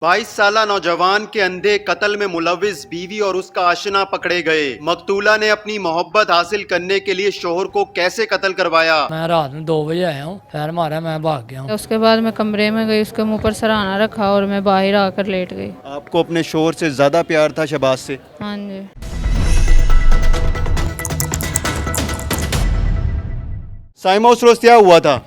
22 साला नौजवान के अंधे कत्ल में मुलविस बीवी और उसका आशना पकड़े गए। मकतूला ने अपनी मोहब्बत हासिल करने के लिए शोहर को कैसे कत्ल करवाया। मैं रात में 2 बजे आया हूँ, पैर मारा, मैं भाग गया हूँ। उसके बाद मैं कमरे में गई, उसके मुंह पर सराहना रखा और मैं बाहर आकर लेट गई। आपको अपने शोहर से ज्यादा प्यार था शहबाज से? हाँ जी। साइमा उस रोज क्या हुआ था?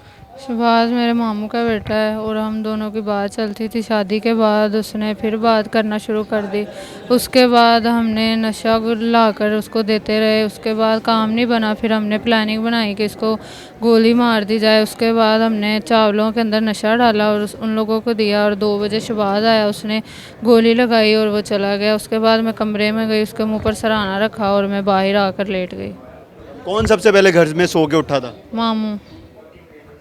शहबाज मेरे मामू का बेटा है और हम दोनों की बात चलती थी। शादी के बाद उसने फिर बात करना शुरू कर दी। उसके बाद हमने नशा लाकर उसको देते रहे। उसके बाद काम नहीं बना, फिर हमने प्लानिंग बनाई कि इसको गोली मार दी जाए। उसके बाद हमने चावलों के अंदर नशा डाला और उन लोगों को दिया और 2 बजे शहबाज आया, उसने गोली लगाई और वो चला गया। उसके बाद मैं कमरे में गई, उसके मुँह पर सराहना रखा और मैं बाहर आकर लेट गई। कौन सबसे पहले घर में सो के उठा था? मामू।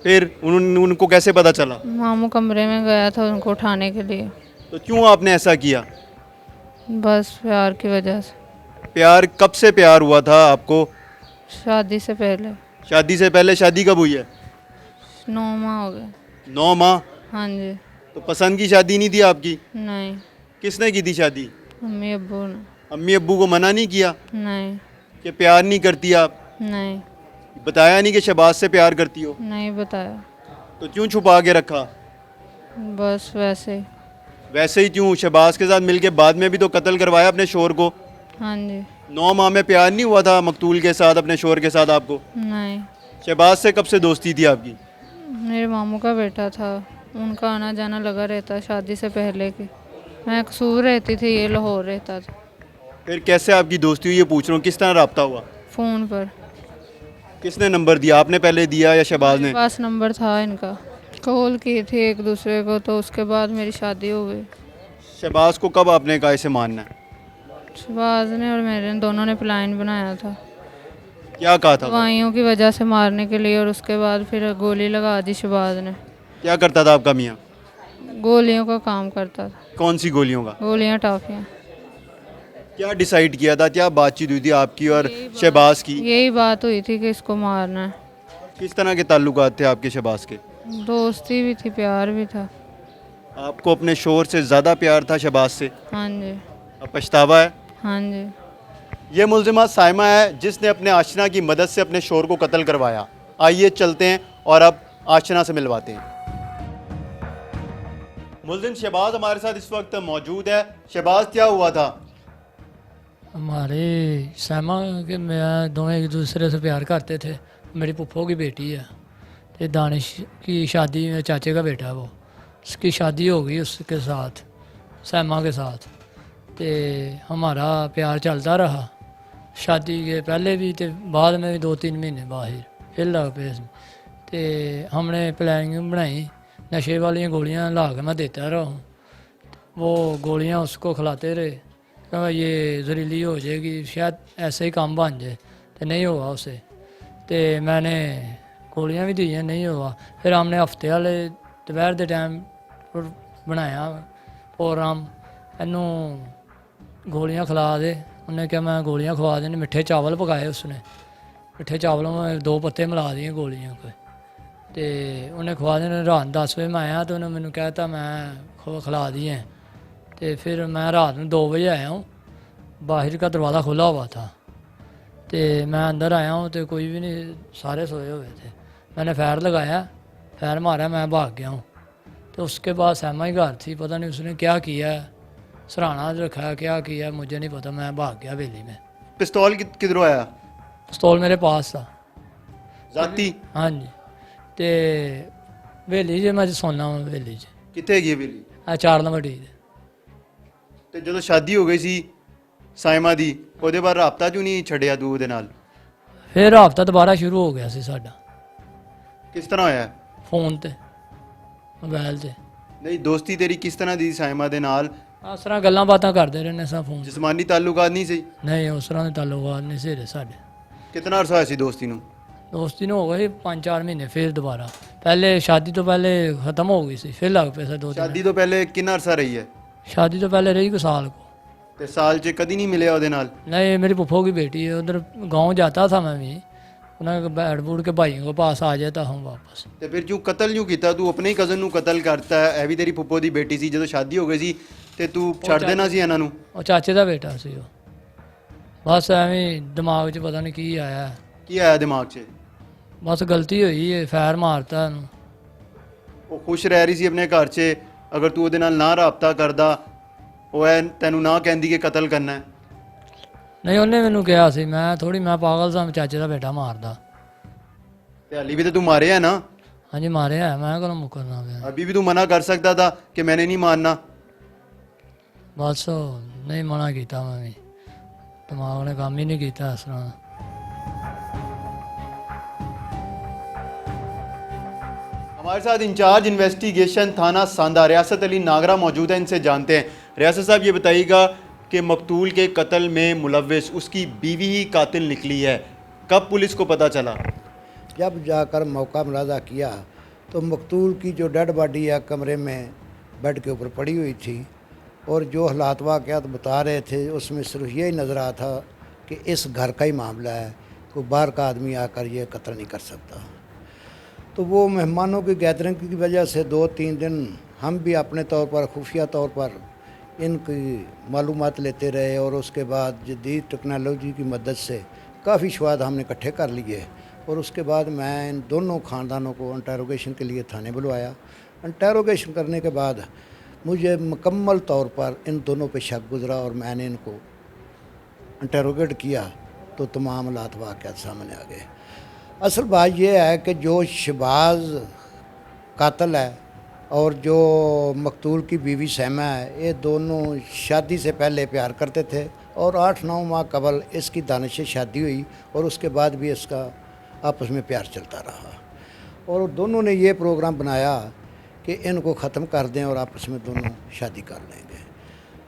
फिर उनको कैसे पता चला? मामू कमरे में गया था उनको उठाने के लिए। तो क्यों आपने ऐसा किया? बस प्यार की वजह से। प्यार कब से प्यार हुआ था आपको? शादी से पहले। शादी से पहले? शादी कब हुई है? 9 माह हो गए। 9 माह? हाँ जी। तो पसंद की शादी नहीं थी आपकी? नहीं। किसने की थी शादी? मम्मी अब्बू ने। अम्मी अब्बू को मना नहीं किया नहीं। कि प्यार नहीं करती आप? नहीं। बताया नहीं कि शहबाज से प्यार करती हो? नहीं बताया। तो क्यों छुपा के रखा? बस वैसे ही। वैसे ही क्यों? शहबाज के साथ मिलके बाद में भी तो कत्ल करवाया अपने शोहर को। हाँ जी। 9 माह में प्यार नहीं हुआ था मकतूल के साथ, अपने शोहर के साथ आपको? नहीं। शहबाज से कब से दोस्ती थी आपकी? मेरे मामू का बेटा था, उनका आना जाना लगा रहता शादी से पहले की। मैं कसूर रहती थी, ये लाहौर रहता था। फिर कैसे आपकी दोस्ती हुई ये पूछ रहा हूँ, किस तरह रब्ता हुआ? फ़ोन पर। किसने नंबर दिया? आपने पहले दिया या शहबाज ने? मेरे पास नंबर था इनका, कॉल की थी एक दूसरे को, तो उसके बाद मेरी शादी हो गई। शहबाज को कब आपने कहा इसे मानना है? शहबाज ने और मेरे दोनों ने प्लान बनाया था क्या कहा था? दवाइयों की वजह से मारने के लिए, और उसके बाद फिर गोली लगा दी शहबाज ने। क्या करता था आपका मियाँ? गोलियों का काम करता था। कौन सी गोलियों का? गोलियां, टाफियाँ। क्या डिसाइड किया था, क्या बातचीत हुई थी आपकी और शहबाज की? यही बात हुई थी कि इसको मारना है। किस तरह के ताल्लुकात थे आपके शहबाज के? दोस्ती भी थी, प्यार भी था। आपको अपने शोहर से ज़्यादा प्यार था शहबाज से? हाँ जी। अब पछतावा है? हाँ जी। ये मुल्जिमा साइमा है जिसने अपने आशना की मदद से अपने शोहर को कत्ल करवाया। आइए चलते हैं और अब आशना से मिलवाते हैं। मुल्जिम शहबाज हमारे साथ इस वक्त मौजूद है। शहबाज, क्या हुआ था? हमारे सैमा के मैं दोनों एक दूसरे से प्यार करते थे। मेरी पुप्पो की बेटी है, तो दानिश की शादी में चाचे का बेटा है वो, उसकी शादी हो गई उसके साथ, सैमा के साथ। तो हमारा प्यार चलता रहा, शादी के पहले भी तो बाद में भी 2-3 महीने बाहर फिर लग पे। तो हमने प्लानिंग बनाई, नशे वाली गोलियां ला के मैं देता रहा हूँ। वो गोलियां उसको खिलाते रहे, कहा ये जहरीली हो जाएगी, शायद ऐसे ही काम बन जाए। तो नहीं हुआ उसे, तो मैंने गोलियां भी दी हैं, नहीं हुआ। फिर हमने हफ्ते वाले दोपहर के टाइम बनाया प्रोग्राम, इनू गोलियां खिला दे। उन्हें क्या, मैं गोलियां खवा देने। मिठे चावल पकाए उसने, मिठे चावलों में 2 पत्ते मिला दिए गोलियां को, तो उन्हें खवा देने। रात 10 बजे मैं आया तो उन्हें मैंने कहता मैं खिला दिए। तो फिर मैं रात में 2 बजे आया हूँ, बाहर का दरवाज़ा खुला हुआ था, तो मैं अंदर आया हूँ तो कोई भी नहीं, सारे सोए हुए थे। मैंने फायर लगाया, फायर मारा, मैं भाग गया हूँ। तो उसके बाद सैमा ही घर थी, पता नहीं उसने क्या किया, सराहना रखा, क्या किया मुझे नहीं पता। मैं भाग गया हवेली में। पिस्तौल किधरों आया? पिस्तौल मेरे पास था जाती? हाँ जी। तो हवेली च मैं सोना हूँ, हवेली च कितने गई वेली? 4 नंबर डी। ਤੇ ਜਦੋਂ ਸ਼ਾਦੀ ਹੋ ਗਈ ਸੀ ਸਾਇਮਾ ਦੀ, ਉਹਦੇ ਬਾਅਦ ਰਾਬਤਾ ਕਿਉਂ ਨਹੀਂ ਛੱਡਿਆ ਤੂੰ ਉਹਦੇ ਨਾਲ? फिर हफ्ता दोबारा शुरू हो गया सी साडा, ਕਿਸ ਤਰ੍ਹਾਂ ਹੋਇਆ? फोन ते मोबाइल ते ਨਹੀਂ, ਦੋਸਤੀ ਤੇਰੀ ਕਿਸ ਤਰ੍ਹਾਂ ਦੀ ਸਾਇਮਾ ਦੇ ਨਾਲ? इस तरह गल्लां बातां करते रहने सा फोन। ਜਿਸਮਾਨੀ ਤਾਲੁਕਾਤ नहीं ਸੀ? नहीं उस तरह के ताल्लुकात नहीं से साडे। कितना अरसा होया सी दोस्ती ਨੂੰ? दोस्ती ने हो गए 5-4 महीने, फिर दोबारा पहले शादी तो पहले ख़त्म हो गई सी, फिर लग पे 2-3। ਸ਼ਾਦੀ ਤੋਂ ਪਹਿਲੇ ਕਿੰਨਾ ਅਰਸਾ ਰਹੀ ਹੈ? शादी तो पहले रही को साल को। ਤੇ ਸਾਲ 'ਚ ਕਦੀ ਨਹੀਂ ਮਿਲਿਆ ਉਹਦੇ ਨਾਲ? नहीं, मेरी पुप्पो की बेटी है, उधर गांव जाता था मैं भी, ਉਹਨਾਂ ਬੈਠ ਬੂੜ ਕੇ ਭਾਈਆਂ ਕੋ ਪਾਸ ਆ ਜਾਏ ਤਾਂ ਹਮ ਵਾਪਸ। ਤੇ ਫਿਰ ਕਿਉਂ ਕਤਲ ਕਿਉਂ ਕੀਤਾ ਤੂੰ? ਆਪਣੇ ਹੀ ਕਜ਼ਨ ਨੂੰ ਕਤਲ ਕਰਤਾ ਹੈ, ਇਹ ਵੀ ਤੇਰੀ ਫੁੱਫੋ ਦੀ ਬੇਟੀ ਸੀ, ਜਦੋਂ ਸ਼ਾਦੀ ਹੋ ਗਈ ਸੀ ਤੇ ਤੂੰ ਛੱਡ ਦੇਣਾ ਸੀ ਇਹਨਾਂ ਨੂੰ? ਉਹ ਚਾਚੇ ਦਾ ਬੇਟਾ ਸੀ ਉਹ, ਬਸ ਐਵੇਂ ਹੀ ਦਿਮਾਗ 'ਚ ਪਤਾ ਨਹੀਂ ਕੀ ਆਇਆ, ਕੀ ਆਇਆ ਦਿਮਾਗ 'ਚ? ਬਸ ਗਲਤੀ ਹੋਈ ਹੈ, ਫੈਰ ਮਾਰਤਾ ਉਹਨੂੰ। ਉਹ ਖੁਸ਼ ਰਹਿ ਰਹੀ ਸੀ ਆਪਣੇ ਘਰ 'ਚ, ਅਗਰ ਤੂੰ ਉਹਦੇ ਨਾਲ ਨਾ ਰਾਬਤਾ ਕਰਦਾ ਉਹ ਐ ਤੈਨੂੰ ਨਾ ਕਹਿੰਦੀ ਕਿ ਕਤਲ ਕਰਨਾ ਹੈ? ਨਹੀਂ ਉਹਨੇ ਮੈਨੂੰ ਕਿਹਾ ਸੀ, ਮੈਂ ਥੋੜੀ ਮੈਂ ਪਾਗਲ ਸਾਂ, ਚਾਚੇ ਦਾ ਬੇਟਾ ਮਾਰਦਾ। ਤੇ ਹਾਲੀ ਵੀ ਤੇ ਤੂੰ ਮਾਰਿਆ ਨਾ? ਹਾਂਜੀ ਮਾਰਿਆ, ਮੈਂ ਕਦੋਂ ਮੁਕਰਨਾ ਪਿਆ। अभी भी तू मना कर सकता था कि मैंने नहीं मानना। ਬਸ ਉਹ ਨਹੀਂ ਮਨਾ ਕੀਤਾ, ਮੈਂ ਵੀ ਦਿਮਾਗ ਨੇ ਕੰਮ ਹੀ ਨਹੀਂ ਕੀਤਾ ਇਸ ਤਰ੍ਹਾਂ। हमारे साथ इंचार्ज इन्वेस्टिगेशन थाना सांदा रियासत अली नागरा मौजूद है, इनसे जानते हैं। रियासत साहब ये बताइएगा कि मकतूल के कत्ल में मुलव्विस उसकी बीवी ही कातिल निकली है, कब पुलिस को पता चला? जब जाकर मौका मुलाजा किया तो मकतूल की जो डेड बॉडी है कमरे में बेड के ऊपर पड़ी हुई थी, और जो हालात वाक़यात बता रहे थे उसमें सिर्फ यही नज़र आ था कि इस घर का ही मामला है, कोई बाहर का आदमी आकर ये कत्ल नहीं कर सकता। तो वो मेहमानों की गैदरिंग की वजह से 2-3 दिन हम भी अपने तौर पर खुफिया तौर पर इनकी मालूमात लेते रहे, और उसके बाद जदीद टेक्नोलॉजी की मदद से काफ़ी शवाद हमने इकट्ठे कर लिए, और उसके बाद मैं इन दोनों ख़ानदानों को इंटरोगेशन के लिए थाने बुलवाया। इंटरोगेशन करने के बाद मुझे मुकम्मल तौर पर इन दोनों पे शक गुज़रा, और मैंने इनको इंटरोगेट किया तो तमाम हालात वाक़यात सामने आ गए। असल बात यह है कि जो शहबाज कातिल है और जो मकतूल की बीवी सैमा है, ये दोनों शादी से पहले प्यार करते थे, और 8-9 माह कबल इसकी दानिश से शादी हुई, और उसके बाद भी इसका आपस में प्यार चलता रहा, और दोनों ने ये प्रोग्राम बनाया कि इनको ख़त्म कर दें और आपस में दोनों शादी कर लेंगे।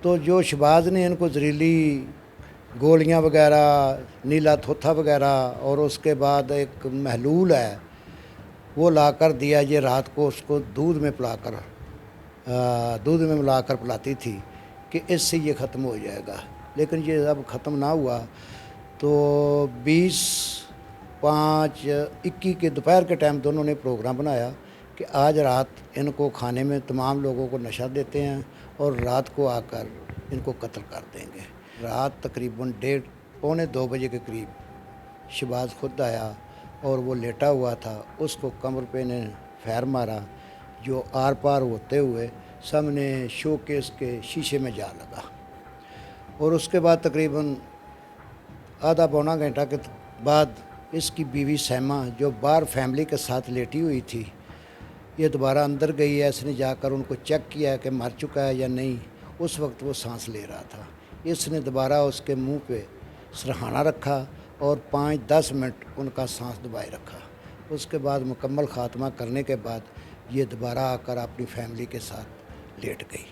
तो जो शहबाज ने इनको जहरीली गोलियां वगैरह, नीला थोथा वगैरह, और उसके बाद एक महलूल है वो ला कर दिया, ये रात को उसको दूध में मिलाकर पिलाती थी कि इससे ये ख़त्म हो जाएगा। लेकिन ये जब ख़त्म ना हुआ तो 20/5/21 के दोपहर के टाइम दोनों ने प्रोग्राम बनाया कि आज रात इनको खाने में तमाम लोगों को नशा देते हैं और रात को आकर इनको कत्ल कर देंगे। रात तकरीबन 1:30-2 बजे के करीब शहबाज खुद आया और वो लेटा हुआ था, उसको कमर पे ने फैर मारा, जो आर पार होते हुए सामने शोकेस के शीशे में जा लगा, और उसके बाद तकरीबन आधा पौना घंटा के बाद इसकी बीवी सैमा, जो बाहर फैमिली के साथ लेटी हुई थी, ये दोबारा अंदर गई है। इसने जाकर उनको चेक किया कि मर चुका है या नहीं। उस वक्त वो सांस ले रहा था। इसने दोबारा उसके मुंह पे सरहाना रखा और 5-10 मिनट उनका सांस दबाए रखा। उसके बाद मुकम्मल ख़ात्मा करने के बाद ये दोबारा आकर अपनी फैमिली के साथ लेट गई।